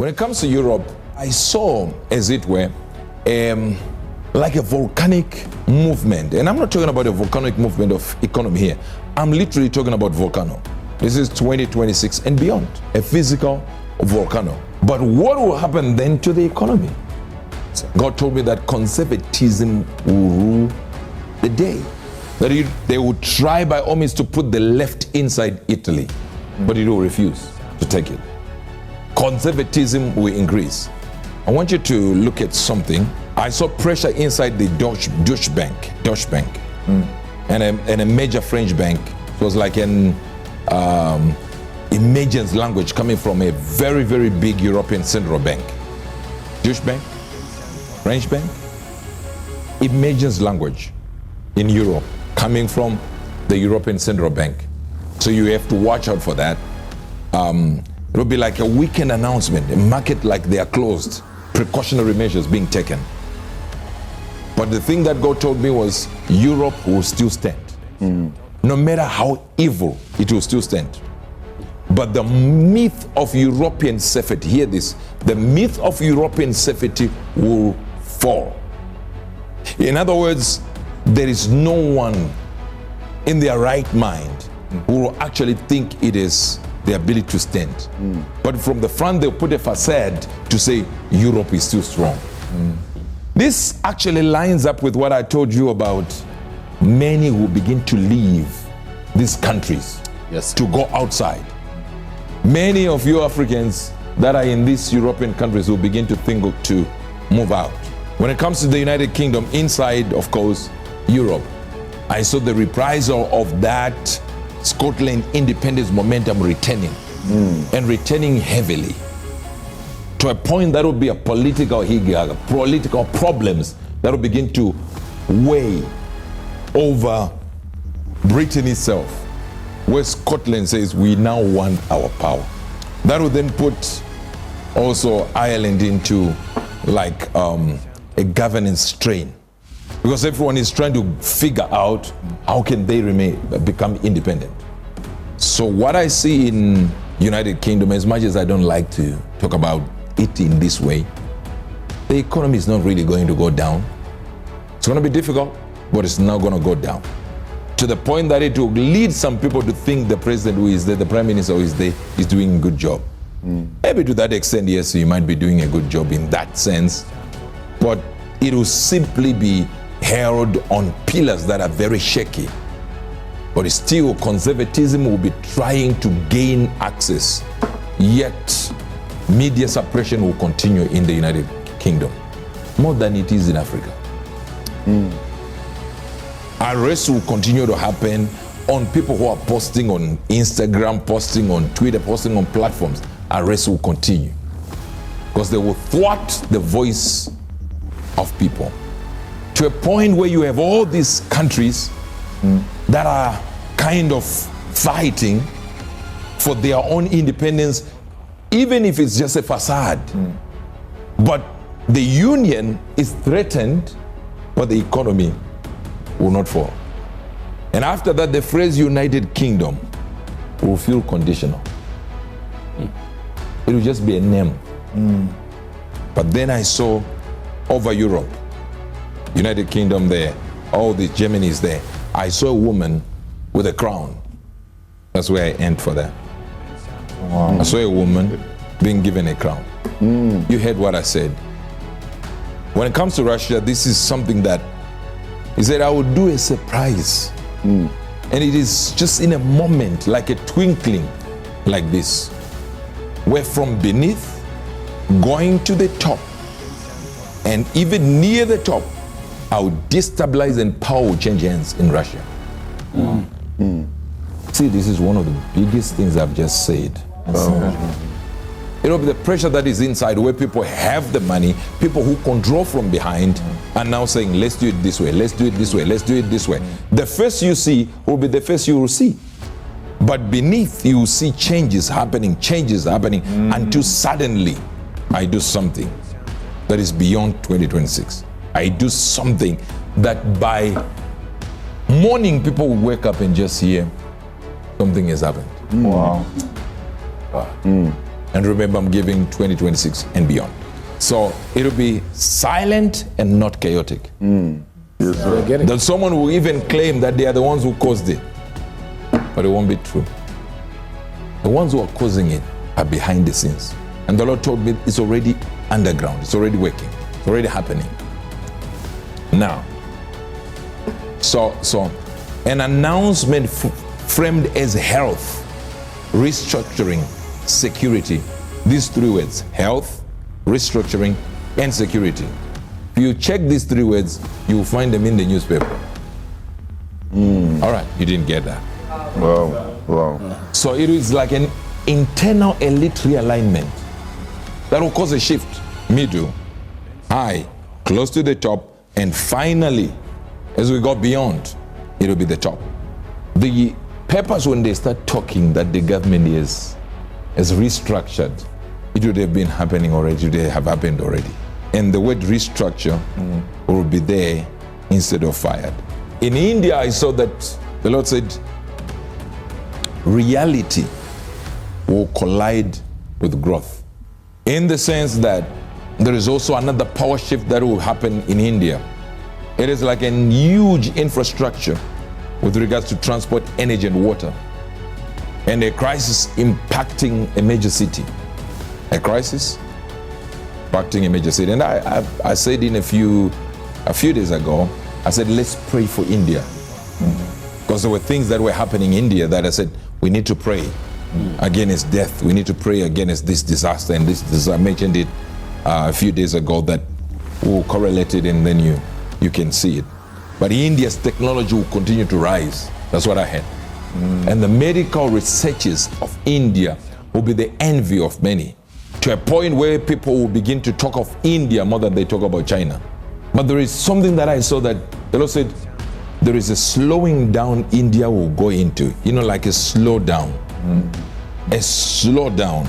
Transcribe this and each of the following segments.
When it comes to Europe, I saw, as it were, like a volcanic movement. And I'm not talking about a volcanic movement of economy here. I'm literally talking about volcano. This is 2026 and beyond, a physical volcano. But what will happen then to the economy? God told me that conservatism will rule the day. That they will try by all means to put the left inside Italy, but it will refuse to take it. Conservatism will increase. I want you to look at something. I saw pressure inside the Deutsche Bank, and a major French bank. It was like an emergence language coming from a very, very big European central bank. Deutsche Bank, French bank, emergence language in Europe coming from the European Central Bank. So you have to watch out for that. It will be like a weekend announcement, a market like they are closed, precautionary measures being taken. But the thing that God told me was Europe will still stand. No matter how evil, it will still stand. But the myth of European safety, hear this, the myth of European safety will fall. In other words, there is no one in their right mind who will actually think it is the ability to stand. But from the front, they'll put a facade to say Europe is still strong. This actually lines up with what I told you about many who begin to leave these countries to go outside. Many of you Africans that are in these European countries will begin to think to move out. When it comes to the United Kingdom, inside, of course, Europe, I saw the reprisal of that Scotland independence momentum returning and returning heavily to a point that will be a political problems that will begin to weigh over Britain itself, where Scotland says we now want our power. That will then put also Ireland into like a governance strain, because everyone is trying to figure out how can they become independent. So what I see in United Kingdom, as much as I don't like to talk about it in this way, the economy is not really going to go down. It's going to be difficult, but it's not going to go down. To the point that it will lead some people to think the president who is there, the prime minister who is there, is doing a good job. Maybe to that extent, yes, you might be doing a good job in that sense, but it will simply be held on pillars that are very shaky. But still, conservatism will be trying to gain access, yet media suppression will continue in the United Kingdom, more than it is in Africa. Arrests will continue to happen on people who are posting on Instagram, posting on Twitter, posting on platforms. Arrests will continue because they will thwart the voice of people to a point where you have all these countries that are kind of fighting for their own independence, even if it's just a facade. But the union is threatened, but the economy will not fall. And after that, the phrase United Kingdom will feel conditional. It will just be a name. But then I saw over Europe, United Kingdom there, all the Germany is there. I saw a woman with a crown. That's where I end for that. Wow. I saw a woman being given a crown. You heard what I said. When it comes to Russia, this is something that he said, I will do a surprise. And it is just in a moment, like a twinkling like this, where from beneath, going to the top, and even near the top, I will destabilize and power will change hands in Russia. See, this is one of the biggest things I've just said. It will be the pressure that is inside, where people have the money, people who control from behind, are now saying, let's do it this way, let's do it this way, let's do it this way. The first you see will be the first you will see. But beneath, you will see changes happening, until suddenly I do something that is beyond 2026. I do something that by morning, people will wake up and just hear something has happened. Wow. And remember, I'm giving 2026 and beyond. So it'll be silent and not chaotic. Yes, sir. Then someone will even claim that they are the ones who caused it. But it won't be true. The ones who are causing it are behind the scenes. And the Lord told me it's already underground. It's already working. It's already happening. Now, so an announcement framed as health, restructuring, security. These three words: health, restructuring, and security. If you check these three words, you will find them in the newspaper. All right, you didn't get that. Wow. So it is like an internal elite realignment that will cause a shift. Middle, high, close to the top, and finally, as we go beyond, it will be the top. The purpose when they start talking that the government is restructured, it would have been happening already, it would have happened already. And the word restructure will be there instead of fired. In India, I saw that the Lord said, reality will collide with growth. In the sense that there is also another power shift that will happen in India. It is like a huge infrastructure with regards to transport, energy, and water. And a crisis impacting a major city. A crisis impacting a major city. And I said a few days ago, I said, let's pray for India. Because there were things that were happening in India that I said, we need to pray against death. We need to pray against this disaster. And this I mentioned it a few days ago that will correlate it, and then you can see it. But India's technology will continue to rise. That's what I heard. And the medical researches of India will be the envy of many, to a point where people will begin to talk of India more than they talk about China. But there is something that I saw that the Lord said, there is a slowing down India will go into, like a slowdown. A slowdown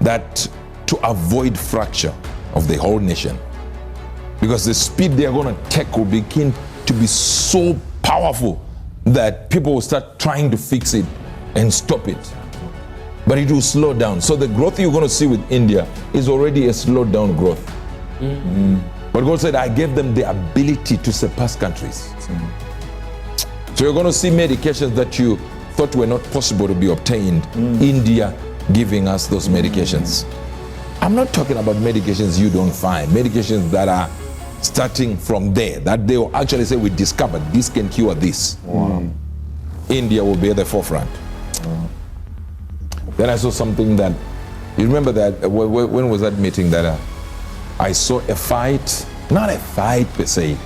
that to avoid fracture of the whole nation. Because the speed they are going to take will begin to be so powerful that people will start trying to fix it and stop it. But it will slow down. So the growth you're going to see with India is already a slowed down growth. But God said, I gave them the ability to surpass countries. So you're going to see medications that you thought were not possible to be obtained. India giving us those medications. I'm not talking about medications you don't find. Medications that are starting from there, that they will actually say, we discovered this can cure this. India will be at the forefront. Then I saw something that, you remember that, when was that meeting that I saw a fight, not a fight per se,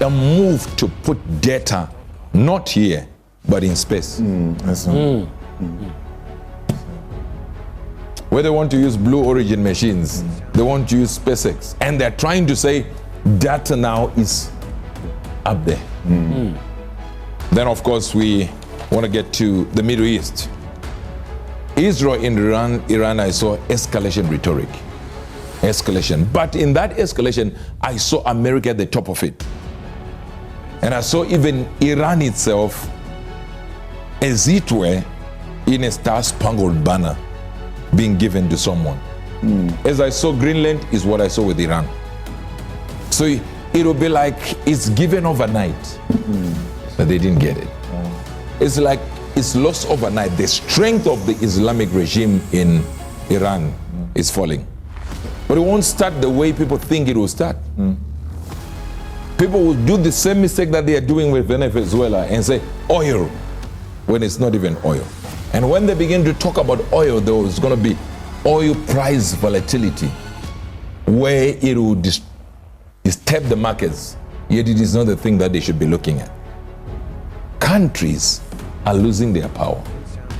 a move to put data, not here, but in space. Where they want to use Blue Origin machines, they want to use SpaceX, and they're trying to say data now is up there. Then of course we want to get to the Middle East. Israel and Iran, I saw escalation rhetoric. Escalation. But in that escalation, I saw America at the top of it. And I saw even Iran itself, as it were, in a star-spangled banner being given to someone. As I saw Greenland is what I saw with Iran. So it will be like it's given overnight, but they didn't get it. It's like it's lost overnight. The strength of the Islamic regime in Iran is falling. But it won't start the way people think it will start. People will do the same mistake that they are doing with Venezuela and say oil, when it's not even oil. And when they begin to talk about oil, though, it's going to be oil price volatility, where it will disturb the markets, yet it is not the thing that they should be looking at. Countries are losing their power.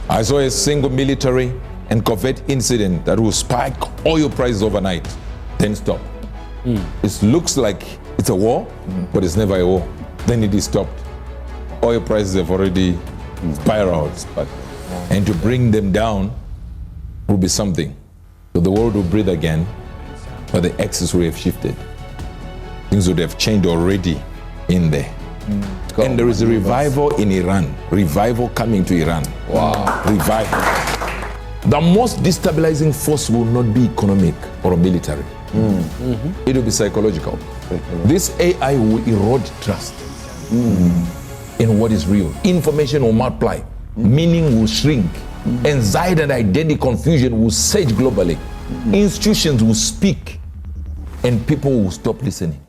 I saw a single military and covert incident that will spike oil prices overnight, then stop. It looks like it's a war, but it's never a war. Then it is stopped. Oil prices have already spiraled, and to bring them down will be something. So the world will breathe again, but the axis will have shifted. Things would have changed already in there. And there is a revival in Iran. Revival coming to Iran. Wow. Revival. The most destabilizing force will not be economic or military. It will be psychological. This AI will erode trust in what is real. Information will multiply. Meaning will shrink. Anxiety and identity confusion will surge globally. Institutions will speak and people will stop listening.